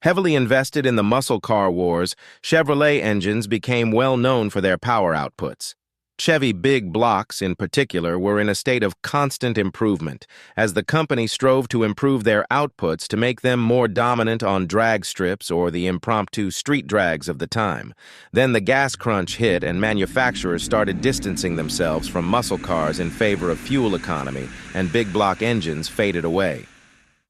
Heavily invested in the muscle car wars, Chevrolet engines became well known for their power outputs. Chevy big blocks, in particular, were in a state of constant improvement, as the company strove to improve their outputs to make them more dominant on drag strips or the impromptu street drags of the time. Then the gas crunch hit and manufacturers started distancing themselves from muscle cars in favor of fuel economy, and big block engines faded away.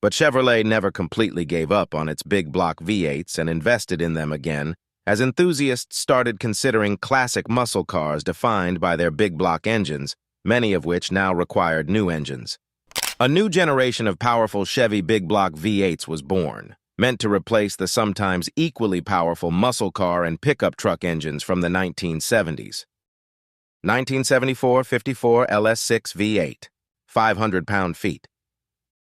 But Chevrolet never completely gave up on its big block V8s and invested in them again, as enthusiasts started considering classic muscle cars defined by their big block engines, many of which now required new engines. A new generation of powerful Chevy big block V8s was born, meant to replace the sometimes equally powerful muscle car and pickup truck engines from the 1970s. 1974-54 LS6 V8, 500 pound-feet.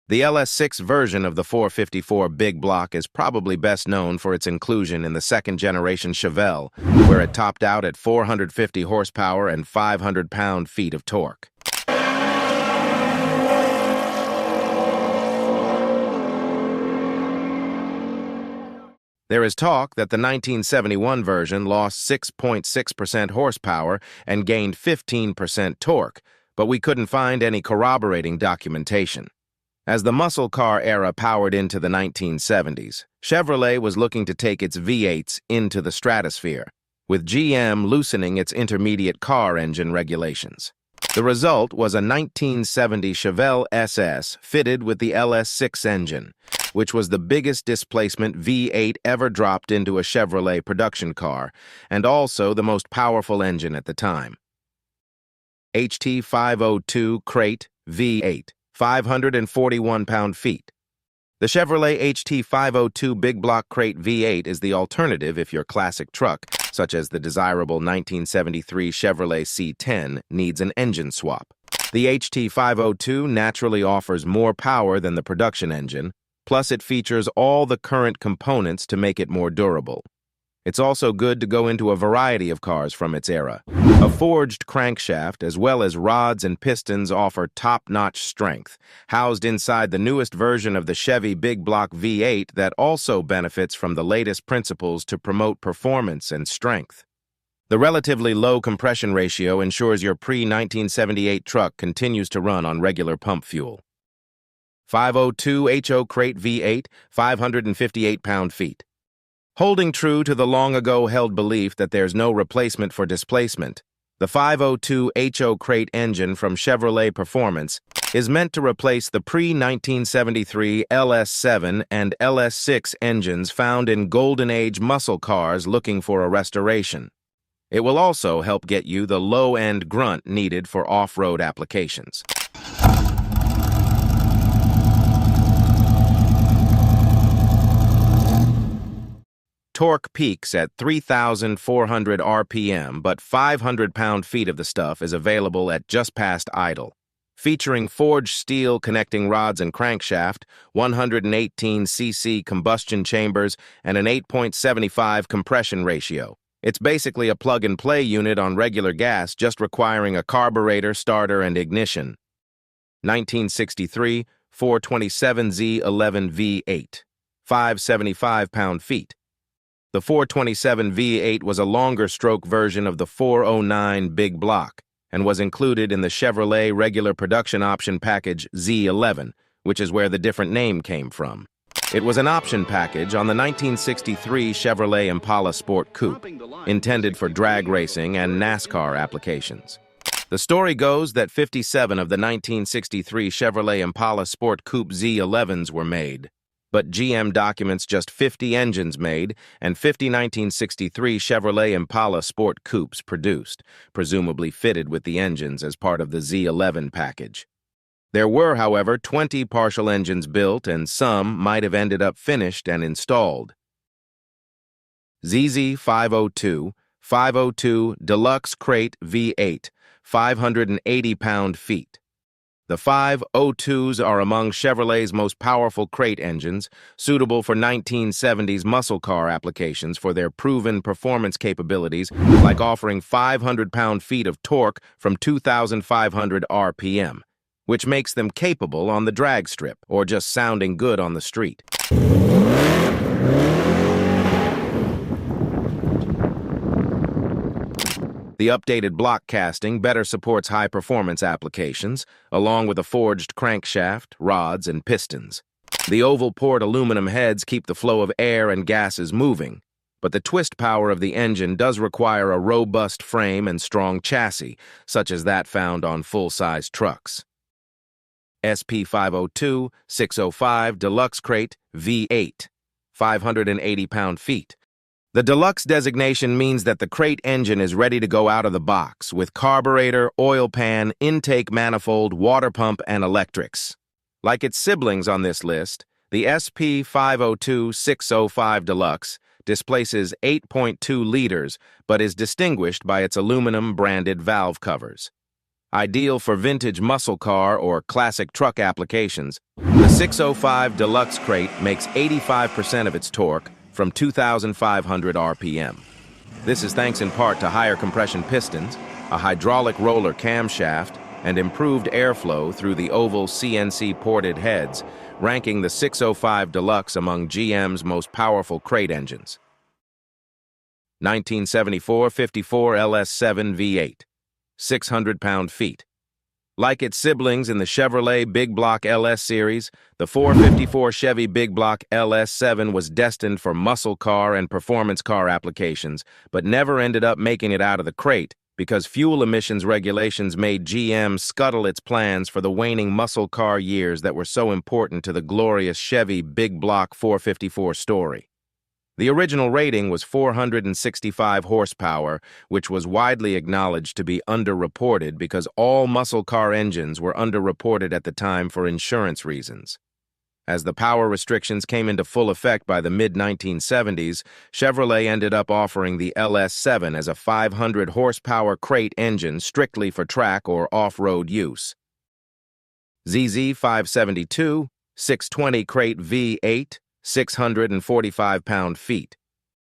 The LS6 version of the 454 big block is probably best known for its inclusion in the second-generation Chevelle, where it topped out at 450 horsepower and 500 pound-feet of torque. There is talk that the 1971 version lost 6.6% horsepower and gained 15% torque, but we couldn't find any corroborating documentation. As the muscle car era powered into the 1970s, Chevrolet was looking to take its V8s into the stratosphere, with GM loosening its intermediate car engine regulations. The result was a 1970 Chevelle SS fitted with the LS6 engine, which was the biggest displacement V8 ever dropped into a Chevrolet production car, and also the most powerful engine at the time. HT502 Crate V8. 541 pound-feet. The Chevrolet HT502 Big Block Crate V8 is the alternative if your classic truck, such as the desirable 1973 Chevrolet C10, needs an engine swap. The HT502 naturally offers more power than the production engine, plus it features all the current components to make it more durable. It's also good to go into a variety of cars from its era. A forged crankshaft, as well as rods and pistons, offer top-notch strength, housed inside the newest version of the Chevy Big Block V8 that also benefits from the latest principles to promote performance and strength. The relatively low compression ratio ensures your pre-1978 truck continues to run on regular pump fuel. 502 HO Crate V8, 558 pound-feet. Holding true to the long-ago-held belief that there's no replacement for displacement, the 502 HO Crate engine from Chevrolet Performance is meant to replace the pre-1973 LS7 and LS6 engines found in Golden Age muscle cars looking for a restoration. It will also help get you the low-end grunt needed for off-road applications. Torque peaks at 3,400 RPM, but 500 pound-feet of the stuff is available at just past idle. Featuring forged steel connecting rods and crankshaft, 118 cc combustion chambers, and an 8.75 compression ratio. It's basically a plug-and-play unit on regular gas, just requiring a carburetor, starter, and ignition. 1963 427Z11 V8, 575 pound-feet. The 427 V8 was a longer-stroke version of the 409 Big Block and was included in the Chevrolet regular production option package Z11, which is where the different name came from. It was an option package on the 1963 Chevrolet Impala Sport Coupe, intended for drag racing and NASCAR applications. The story goes that 57 of the 1963 Chevrolet Impala Sport Coupe Z11s were made, but GM documents just 50 engines made and 50 1963 Chevrolet Impala Sport Coupes produced, presumably fitted with the engines as part of the Z11 package. There were, however, 20 partial engines built, and some might have ended up finished and installed. ZZ502, 502 Deluxe Crate V8, 580 pound-feet. The 502s are among Chevrolet's most powerful crate engines, suitable for 1970s muscle car applications for their proven performance capabilities, like offering 500 pound-feet of torque from 2,500 RPM, which makes them capable on the drag strip or just sounding good on the street. The updated block casting better supports high-performance applications, along with a forged crankshaft, rods, and pistons. The oval-port aluminum heads keep the flow of air and gases moving, but the twist power of the engine does require a robust frame and strong chassis, such as that found on full-size trucks. SP502-605 Deluxe Crate V8, 580 pound-feet. The deluxe designation means that the crate engine is ready to go out of the box with carburetor, oil pan, intake manifold, water pump, and electrics. Like its siblings on this list, the SP502-605 Deluxe displaces 8.2 liters but is distinguished by its aluminum-branded valve covers. Ideal for vintage muscle car or classic truck applications, the 605 Deluxe Crate makes 85% of its torque from 2,500 RPM. This is thanks in part to higher compression pistons, a hydraulic roller camshaft, and improved airflow through the oval CNC-ported heads, ranking the 605 Deluxe among GM's most powerful crate engines. 1974-54 LS7 V8, 600 pound-feet. Like its siblings in the Chevrolet Big Block LS series, the 454 Chevy Big Block LS7 was destined for muscle car and performance car applications, but never ended up making it out of the crate because fuel emissions regulations made GM scuttle its plans for the waning muscle car years that were so important to the glorious Chevy Big Block 454 story. The original rating was 465 horsepower, which was widely acknowledged to be underreported because all muscle car engines were underreported at the time for insurance reasons. As the power restrictions came into full effect by the mid-1970s, Chevrolet ended up offering the LS7 as a 500 horsepower crate engine strictly for track or off-road use. ZZ572 620 Crate V8, 645 pound-feet.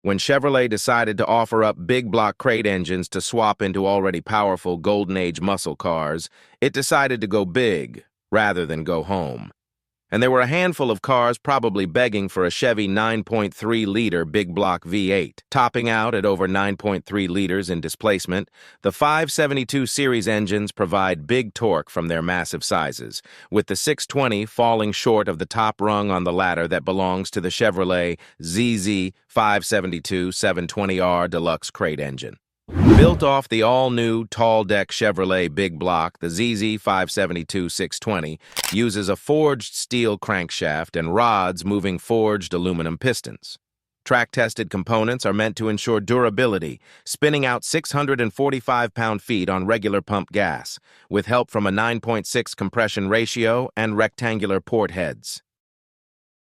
When Chevrolet decided to offer up big block crate engines to swap into already powerful Golden Age muscle cars, it decided to go big rather than go home. And there were a handful of cars probably begging for a Chevy 9.3-liter big block V8. Topping out at over 9.3 liters in displacement, the 572 series engines provide big torque from their massive sizes, with the 620 falling short of the top rung on the ladder that belongs to the Chevrolet ZZ 572 720R Deluxe Crate engine. Built off the all-new tall-deck Chevrolet Big Block, the ZZ 572 620 uses a forged steel crankshaft and rods moving forged aluminum pistons. Track-tested components are meant to ensure durability, spinning out 645 pound-feet on regular pump gas, with help from a 9.6 compression ratio and rectangular port heads.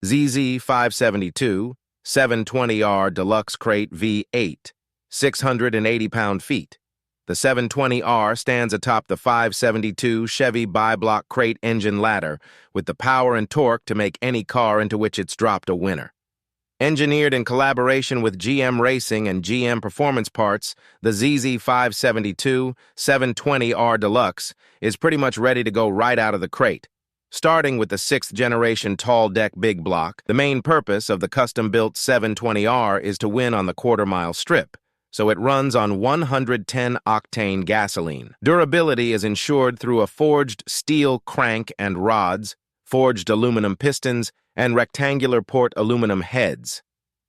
ZZ 572 720R Deluxe Crate V8, 680 pound-feet. The 720R stands atop the 572 Chevy bi-block crate engine ladder with the power and torque to make any car into which it's dropped a winner. Engineered in collaboration with GM Racing and GM Performance Parts, the ZZ 572 720R Deluxe is pretty much ready to go right out of the crate. Starting with the 6th-generation tall-deck big block, the main purpose of the custom-built 720R is to win on the quarter-mile strip, so it runs on 110-octane gasoline. Durability is ensured through a forged steel crank and rods, forged aluminum pistons, and rectangular port aluminum heads.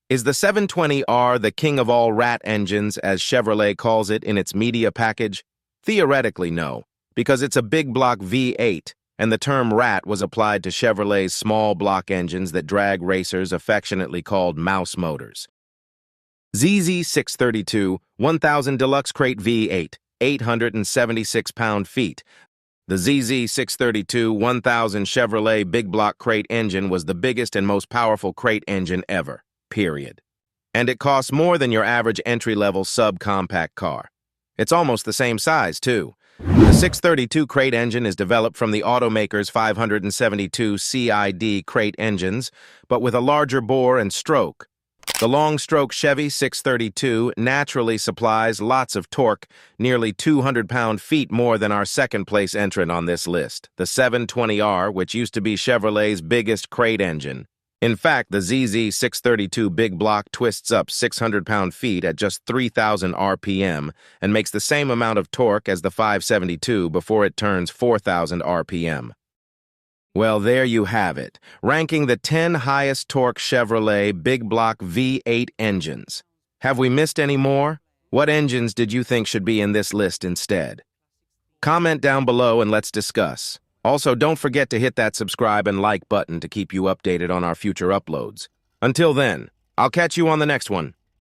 Is the 720R the king of all rat engines, as Chevrolet calls it in its media package? Theoretically, no, because it's a big block V8, and the term rat was applied to Chevrolet's small block engines that drag racers affectionately called mouse motors. ZZ 632 1000 Deluxe Crate V8, 876 pound-feet. The ZZ 632 1000 Chevrolet Big Block Crate engine was the biggest and most powerful crate engine ever, period. And it costs more than your average entry-level subcompact car. It's almost the same size, too. The 632 crate engine is developed from the automaker's 572 CID crate engines, but with a larger bore and stroke. The long-stroke Chevy 632 naturally supplies lots of torque, nearly 200 pound-feet more than our second-place entrant on this list, the 720R, which used to be Chevrolet's biggest crate engine. In fact, the ZZ632 big block twists up 600 pound-feet at just 3,000 RPM and makes the same amount of torque as the 572 before it turns 4,000 RPM. Well, there you have it, ranking the 10 highest torque Chevrolet big block V8 engines. Have we missed any more? What engines did you think should be in this list instead? Comment down below and let's discuss. Also, don't forget to hit that subscribe and like button to keep you updated on our future uploads. Until then, I'll catch you on the next one.